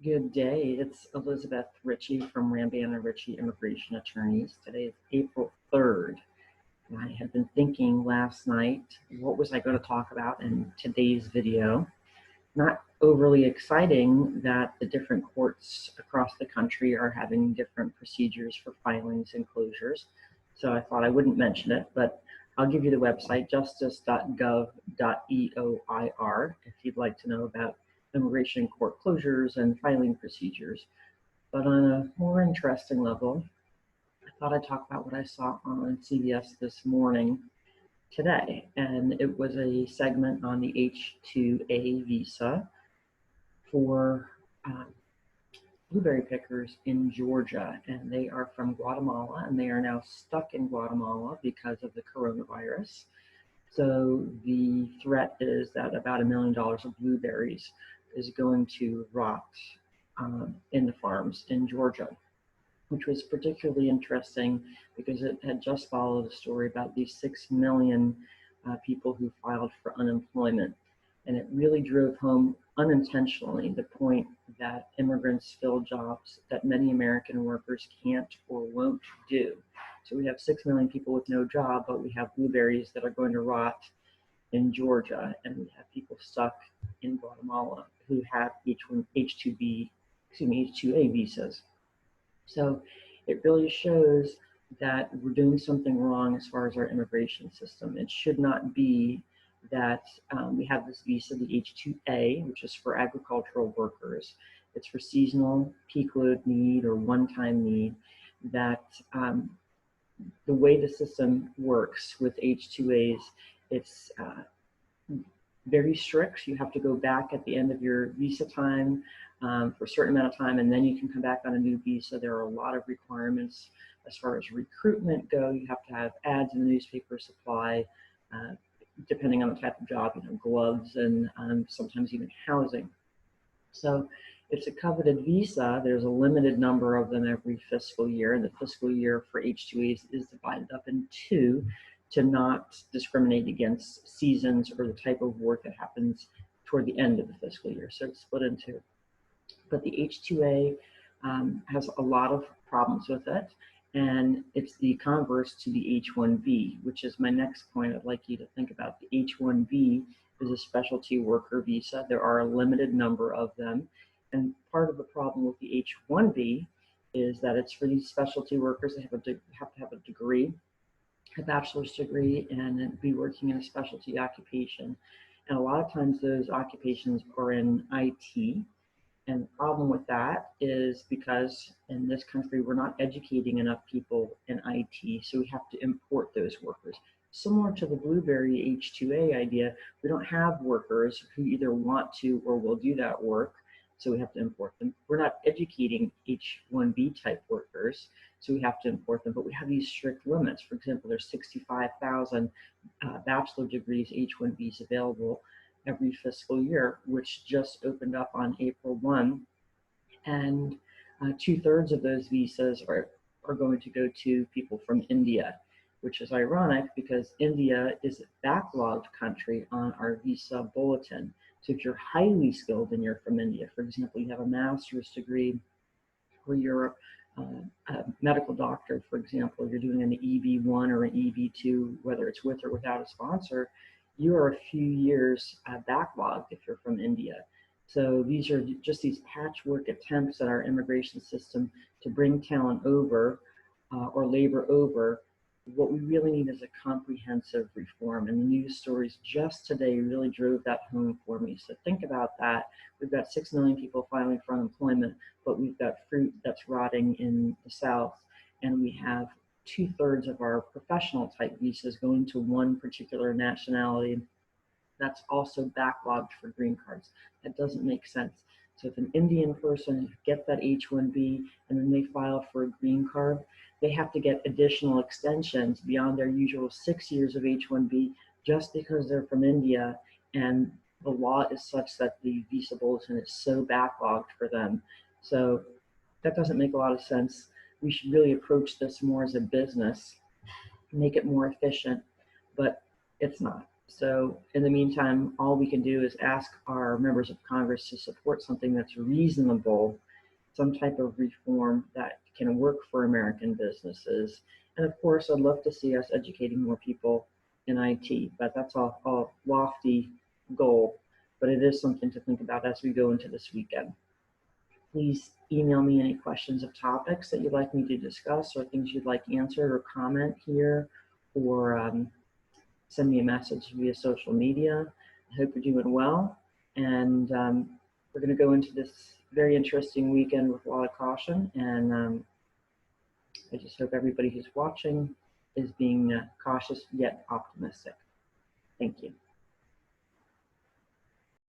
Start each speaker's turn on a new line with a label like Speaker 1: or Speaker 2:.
Speaker 1: Good day. It's Elizabeth Ritchie from Ramban and Ritchie Immigration Attorneys. Today is April 3rd. And I had been thinking last night, what was I going to talk about in today's video? Not overly exciting that the different courts across the country are having different procedures for filings and closures. So I thought I wouldn't mention it, but I'll give you the website, justice.gov.eoir, if you'd like to know about immigration court closures and filing procedures. But on a more interesting level, I thought I'd talk about what I saw on CBS this morning today. And it was a segment on the H-2A visa for blueberry pickers in Georgia. And they are from Guatemala, and they are now stuck in Guatemala because of the coronavirus. So the threat is that about $1 million of blueberries is going to rot in the farms in Georgia, which was particularly interesting because it had just followed a story about these 6 million people who filed for unemployment. And it really drove home unintentionally the point that immigrants fill jobs that many American workers can't or won't do. So we have 6 million people with no job, but we have blueberries that are going to rot in Georgia, and we have people stuck in Guatemala who have H-2A visas. So it really shows that we're doing something wrong as far as our immigration system. It should not be that we have this visa, the H-2A, which is for agricultural workers. It's for seasonal peak load need or one-time need. That the way the system works with H-2As, it's very strict. You have to go back at the end of your visa time for a certain amount of time, and then you can come back on a new visa. There are a lot of requirements as far as recruitment go. You have to have ads in the newspaper, supply, depending on the type of job, gloves and sometimes even housing. So it's a coveted visa. There's a limited number of them every fiscal year, and the fiscal year for H-2As is divided up in two to not discriminate against seasons or the type of work that happens toward the end of the fiscal year. So it's split in two. But the H-2A has a lot of problems with it, and it's the converse to the H-1B, which is my next point I'd like you to think about. The H-1B is a specialty worker visa. There are a limited number of them, and part of the problem with the H-1B is that it's for these specialty workers. They have to have a degree, a bachelor's degree, and be working in a specialty occupation. And a lot of times those occupations are in IT. And the problem with that is because in this country, we're not educating enough people in IT, so we have to import those workers. Similar to the blueberry H-2A idea, we don't have workers who either want to or will do that work, so we have to import them. We're not educating H-1B type workers, so we have to import them, but we have these strict limits. For example, there's 65,000 bachelor degrees H-1Bs available every fiscal year, which just opened up on April 1, and 2/3 of those visas are going to go to people from India, which is ironic because India is a backlogged country on our visa bulletin. So if you're highly skilled and you're from India, for example, you have a master's degree or you're a medical doctor, for example, you're doing an EB1 or an EB2, whether it's with or without a sponsor, you are a few years backlogged if you're from India. So these are just these patchwork attempts at our immigration system to bring talent over or labor over. What we really need is a comprehensive reform, and the news stories just today really drove that home for me. So think about that. We've got 6 million people filing for unemployment, but we've got fruit that's rotting in the South, and we have 2/3 of our professional type visas going to one particular nationality that's also backlogged for green cards. That doesn't make sense. So if an Indian person gets that H-1B and then they file for a green card, they have to get additional extensions beyond their usual 6 years of H-1B just because they're from India, and the law is such that the visa bulletin is so backlogged for them. So that doesn't make a lot of sense. We should really approach this more as a business, make it more efficient, but it's not. So in the meantime, all we can do is ask our members of Congress to support something that's reasonable, some type of reform that can work for American businesses. And of course, I'd love to see us educating more people in IT, but that's a lofty goal, but it is something to think about as we go into this weekend. Please email me any questions of topics that you'd like me to discuss or things you'd like answered or comment here, or send me a message via social media. I hope you're doing well. And we're going to go into this very interesting weekend with a lot of caution. And I just hope everybody who's watching is being cautious yet optimistic. Thank you.